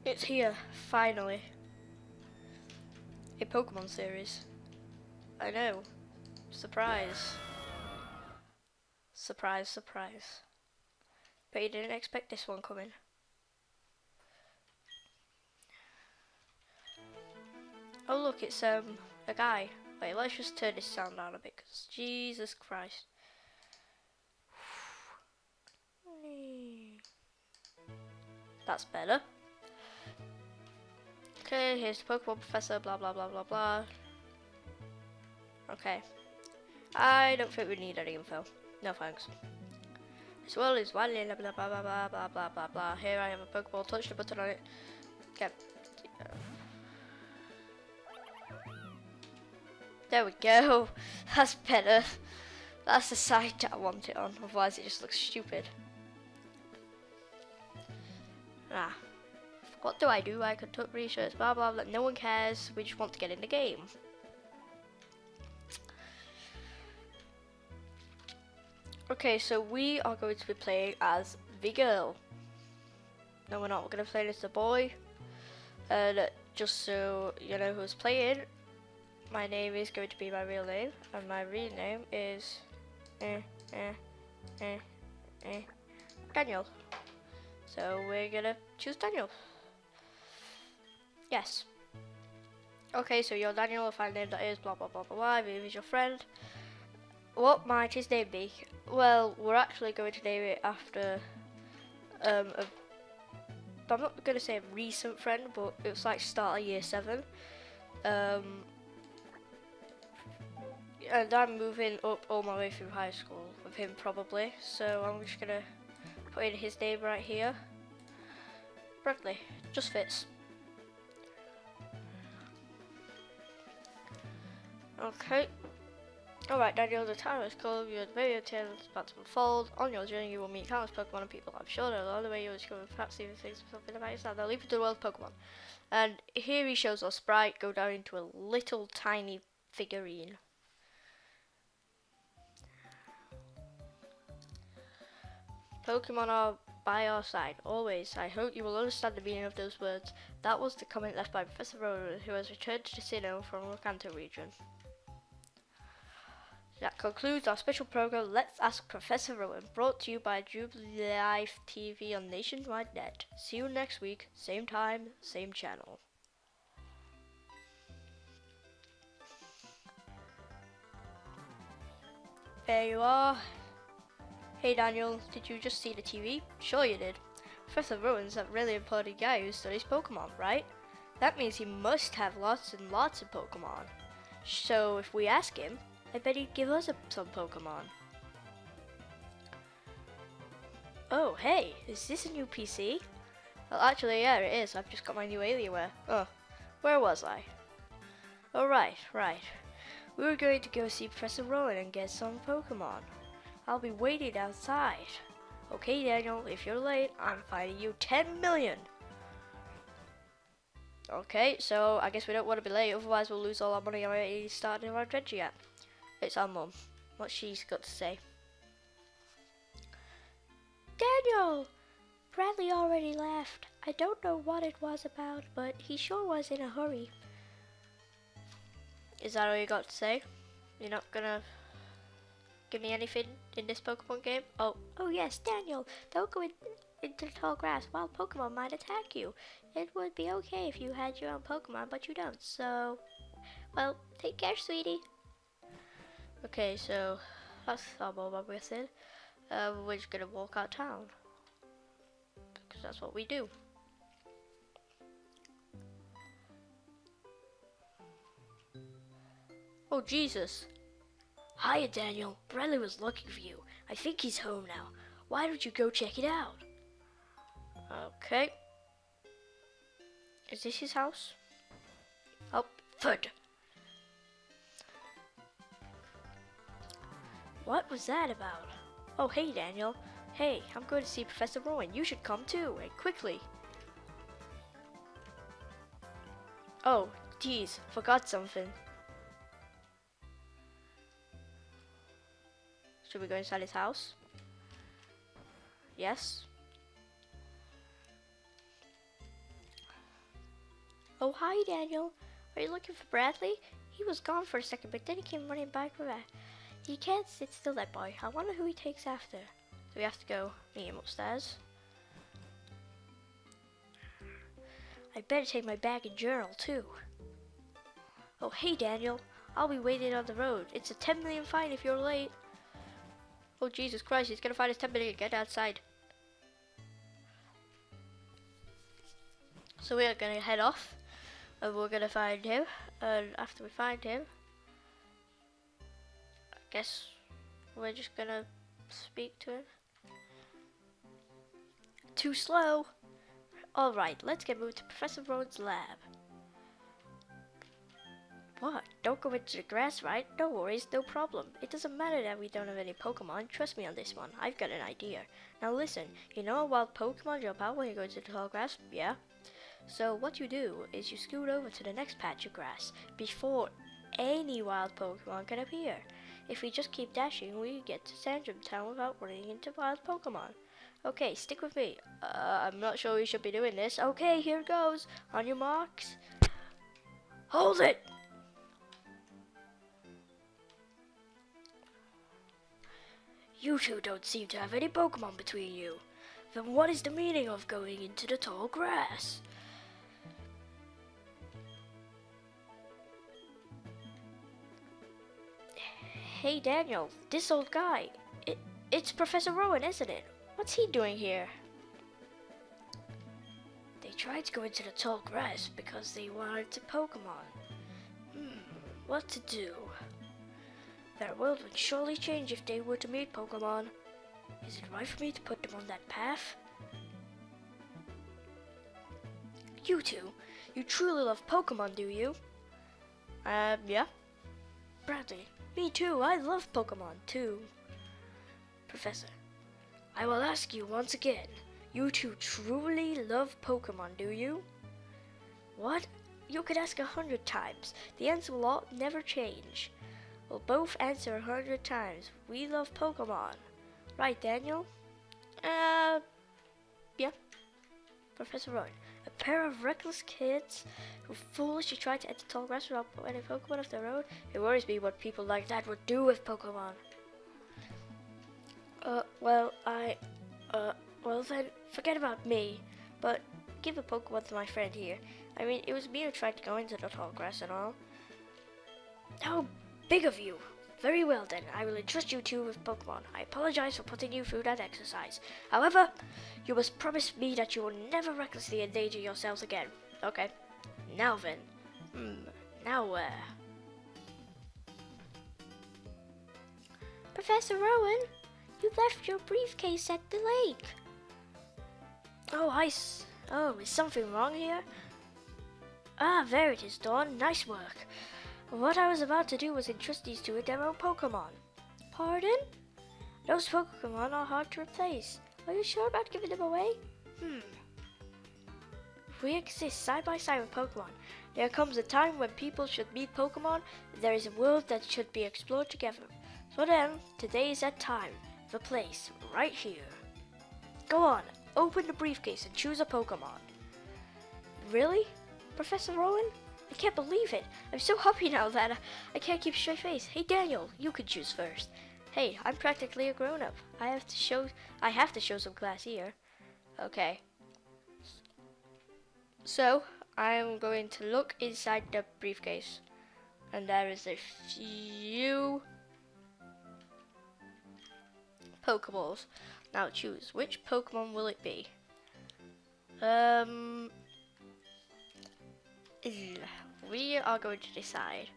It's here, finally. A Pokemon series. I know. Surprise. Surprise, surprise. But you didn't expect this one coming. Oh look, it's a guy. Wait, let's just turn this sound down a bit, cause Jesus Christ. That's better. Okay, here's the Pokemon Professor, blah blah blah blah blah. Okay. I don't think we need any info. No thanks. As well as blah blah blah blah blah blah blah blah blah. Here I have a Pokeball, touch the button on it. Get. There we go. That's better. That's the side that I want it on, otherwise it just looks stupid. Ah. What do? I conduct research, blah blah blah. No one cares, we just want to get in the game. Okay, so we are going to be playing as the girl. No, we're not. We're going to play as the boy. And just so you know who's playing, my name is going to be my real name, and my real name is Daniel. So we're gonna choose Daniel. Yes. Okay, so you're Daniel, if I name that is blah blah blah blah blah, if he's your friend. What might his name be? Well, we're actually going to name it after I'm not gonna say a recent friend, but it was like start of year 7. And I'm moving up all my way through high school with him probably, so I'm just gonna put in his name right here. Bradley, just fits. Okay. Alright, Daniel, the time is called. Your video tale is about to unfold. On your journey, you will meet countless Pokemon and people. I'm sure that along the way you will discover perhaps even things something about yourself. They'll lead you to the world of Pokemon. And here he shows our sprite go down into a little tiny figurine. Pokemon are by our side, always. I hope you will understand the meaning of those words. That was the comment left by Professor Rowan, who has returned to Sinnoh from the Kanto region. That concludes our special program, Let's Ask Professor Rowan, brought to you by Jubilee Life TV on Nationwide Net. See you next week, same time, same channel. There you are. Hey Daniel, did you just see the TV? Sure you did. Professor Rowan's that really important guy who studies Pokemon, right? That means he must have lots and lots of Pokemon. So if we ask him, I bet he'd give us some Pokemon. Oh, hey, is this a new PC? Well, actually, yeah, it is. I've just got my new Alienware. Oh, where was I? Oh, right. We were going to go see Professor Rowan and get some Pokemon. I'll be waiting outside. Okay, Daniel, if you're late, I'm fining you 10 million. Okay, so I guess we don't want to be late, otherwise we'll lose all our money already starting our adventure yet. It's our mum. What she's got to say. Daniel! Bradley already left. I don't know what it was about, but he sure was in a hurry. Is that all you got to say? You're not gonna give me anything in this Pokemon game? Oh yes, Daniel, don't go into the tall grass. Wild Pokemon might attack you. It would be okay if you had your own Pokemon, but you don't, so... Well, take care, sweetie. Okay, so that's our mobile method. We're just gonna walk out town. Because that's what we do. Oh, Jesus. Hiya, Daniel. Bradley was looking for you. I think he's home now. Why don't you go check it out? Okay. Is this his house? Oh, thud. What was that about? Oh, hey, Daniel. Hey, I'm going to see Professor Rowan. You should come too, and quickly. Oh, geez, forgot something. Should we go inside his house? Yes. Oh, hi, Daniel. Are you looking for Bradley? He was gone for a second, but then he came running back with that. He can't sit still, that boy. I wonder who he takes after. So we have to go meet him upstairs. I better take my bag and journal, too. Oh, hey, Daniel. I'll be waiting on the road. It's a 10 million fine if you're late. Oh, Jesus Christ, he's gonna find us 10 million. Get outside. So we are gonna head off, and we're gonna find him. And after we find him, I guess we're just gonna speak to him. Too slow. Alright, let's get moved to Professor Rowan's lab. What? Don't go into the grass, right? No worries, no problem. It doesn't matter that we don't have any Pokemon. Trust me on this one. I've got an idea. Now listen, you know a wild Pokemon jump out when you go into the tall grass? Yeah? So what you do is you scoot over to the next patch of grass before any wild Pokemon can appear. If we just keep dashing, we get to Sandrum Town without running into wild Pokemon. Okay, stick with me. I'm not sure we should be doing this. Okay, here it goes. On your marks. Hold it! You two don't seem to have any Pokemon between you. Then what is the meaning of going into the tall grass? Hey Daniel, this old guy. It's Professor Rowan, isn't it? What's he doing here? They tried to go into the tall grass because they wanted a Pokemon. What to do? Their world would surely change if they were to meet Pokemon. Is it right for me to put them on that path? You two, you truly love Pokemon, do you? Yeah. Bradley, me too, I love Pokemon too. Professor, I will ask you once again, you two truly love Pokemon, do you? What? You could ask 100 times. The answer will never change. We'll both answer 100 times. We love Pokemon. Right, Daniel? Yeah. Professor Rowan, a pair of reckless kids who foolishly tried to enter tall grass without any Pokemon off the road. It worries me what people like that would do with Pokemon. Well then, forget about me. But give a Pokemon to my friend here. I mean, it was me who tried to go into the tall grass and all. How big of you! Very well then, I will entrust you two with Pokemon. I apologize for putting you through that exercise. However, you must promise me that you will never recklessly endanger yourselves again. Okay. Now then. Now where? Professor Rowan, you left your briefcase at the lake. Oh, is something wrong here? Ah, there it is, Dawn. Nice work. What I was about to do was entrust these two with their own Pokemon. Pardon? Those Pokemon are hard to replace. Are you sure about giving them away? If we exist side by side with Pokemon, there comes a time when people should meet Pokemon, and there is a world that should be explored together. So then, today is that time, the place, right here. Go on, open the briefcase and choose a Pokemon. Really? Professor Rowan? I can't believe it. I'm so happy now that I can't keep a straight face. Hey Daniel, you could choose first. Hey, I'm practically a grown-up. I have to show some class here. Okay. So, I'm going to look inside the briefcase. And there is a few Pokeballs. Now choose, which Pokemon will it be? We are going to decide.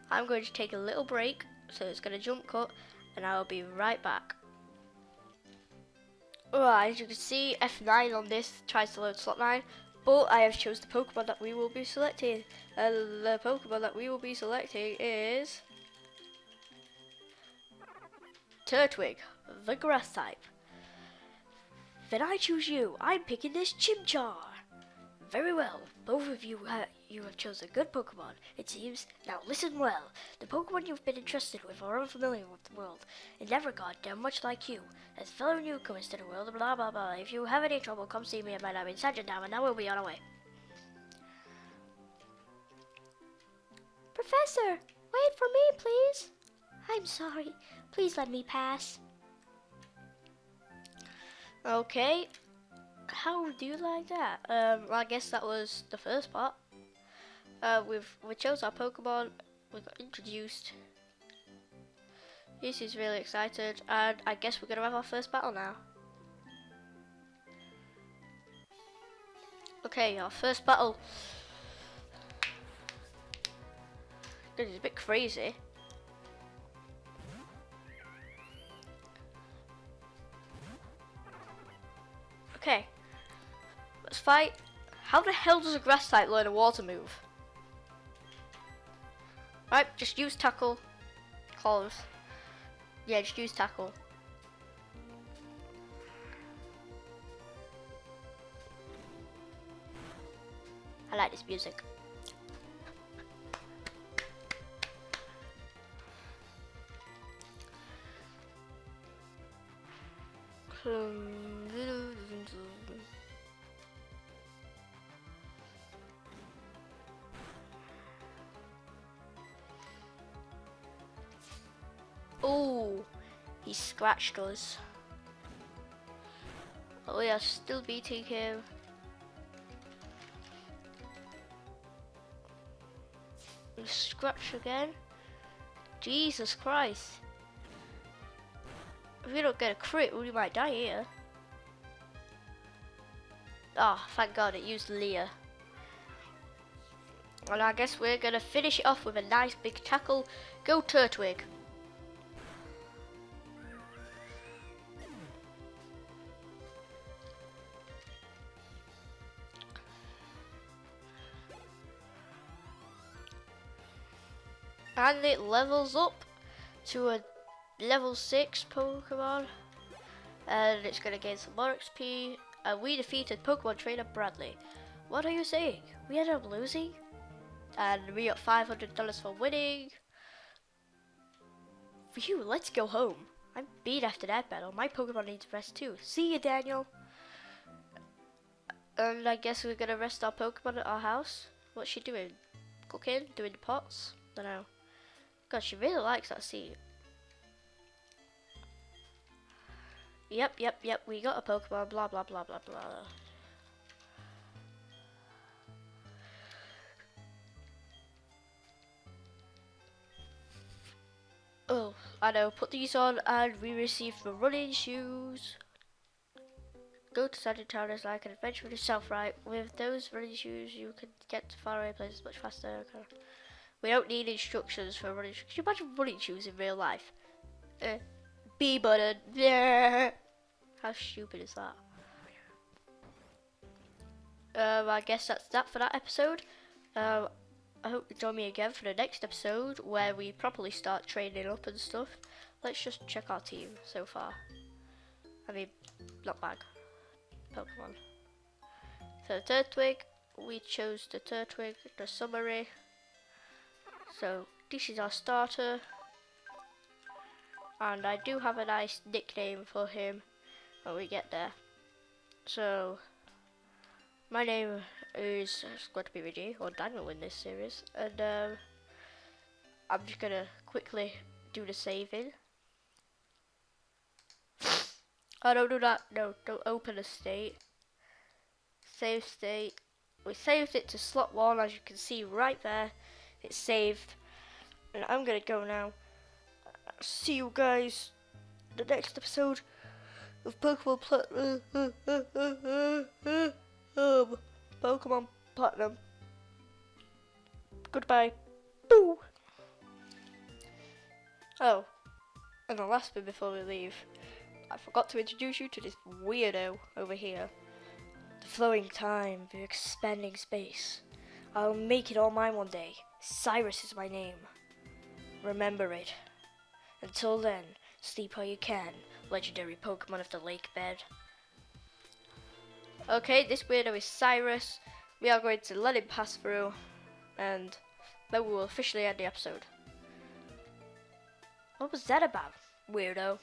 I'm going to take a little break, so it's going to jump cut, and I will be right back. Alright, as you can see, F9 on this tries to load slot 9, but I have chosen the Pokemon that we will be selecting. The Pokemon that we will be selecting is Turtwig, the grass type. Then I choose you. I'm picking this Chimchar. Very well, both of you have chosen good Pokemon, it seems. Now listen well. The Pokemon you've been entrusted with are unfamiliar with the world. In that regard, they're much like you. As fellow newcomers to the world, blah blah blah. If you have any trouble, come see me at my lab in Sandrum Town, and now we'll be on our way. Professor, wait for me, please. I'm sorry. Please let me pass. Okay. How do you like that? Well, I guess that was the first part. We chose our Pokemon. We got introduced. This is really excited, and I guess we're gonna have our first battle now. Okay, our first battle. This is a bit crazy. Okay, let's fight. How the hell does a grass type learn a water move? Right, just use tackle. Close. Yeah, just use tackle. I like this music. Oh, he scratched us. Oh, we are still beating him. Scratch again. Jesus Christ. If we don't get a crit, we might die here. Oh, thank God it used Leah. And I guess we're gonna finish it off with a nice big tackle. Go Turtwig. And it levels up to a level 6 Pokemon. And it's gonna gain some more XP. And we defeated Pokemon trainer Bradley. What are you saying? We ended up losing? And we got $500 for winning. Phew, let's go home. I'm beat after that battle. My Pokemon needs rest too. See you, Daniel. And I guess we're gonna rest our Pokemon at our house. What's she doing? Cooking? Doing the pots? Dunno. God, she really likes that seat. Yep. We got a Pokemon. Blah, blah, blah, blah, blah. Oh, I know. Put these on and we received the running shoes. Go to Sandy Town is like an adventure in itself, right? With those running shoes, you can get to faraway places much faster. We don't need instructions for running shoes. Can you imagine running shoes in real life? B button. Yeah. How stupid is that? I guess that's that for that episode. I hope you join me again for the next episode where we properly start training up and stuff. Let's just check our team so far. I mean, not bad. Pokemon. So Turtwig, we chose the Turtwig, the summary. So this is our starter. And I do have a nice nickname for him when we get there. So my name is going to be Reggie, or Daniel in this series, and I'm just gonna quickly do the saving. Oh, don't do that. No, don't open a state. Save state. We saved it to slot 1, as you can see right there. It's saved. And I'm gonna go now. See you guys the next episode of Pokemon Pokemon Platinum. Goodbye. Boo! Oh, and the last bit before we leave. I forgot to introduce you to this weirdo over here. The flowing time, the expanding space. I'll make it all mine one day. Cyrus is my name. Remember it. Until then, sleep while you can, legendary Pokemon of the lake bed. Okay, this weirdo is Cyrus. We are going to let him pass through, and then we will officially end the episode. What was that about, weirdo?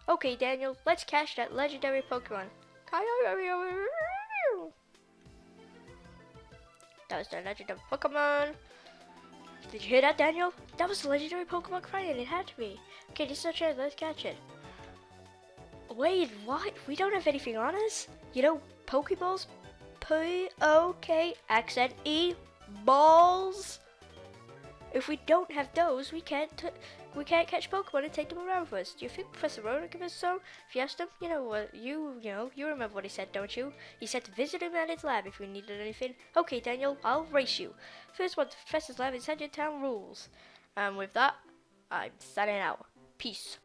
Okay, Daniel, let's catch that legendary Pokemon. That was the Legend of Pokemon. Did you hear that, Daniel? That was the legendary Pokemon crying. It had to be. Okay, this is our chance. Let's catch it. Wait, what? We don't have anything on us? You know, Pokeballs? P-O-K-X-N-E balls? If we don't have those, we can't catch Pokemon and take them around with us. Do you think Professor Rowan would give us some? If you asked him, you know what, you remember what he said, don't you? He said to visit him at his lab if we needed anything. Okay, Daniel, I'll race you. First one to Professor's lab is 100 Town rules. And with that, I'm signing out. Peace.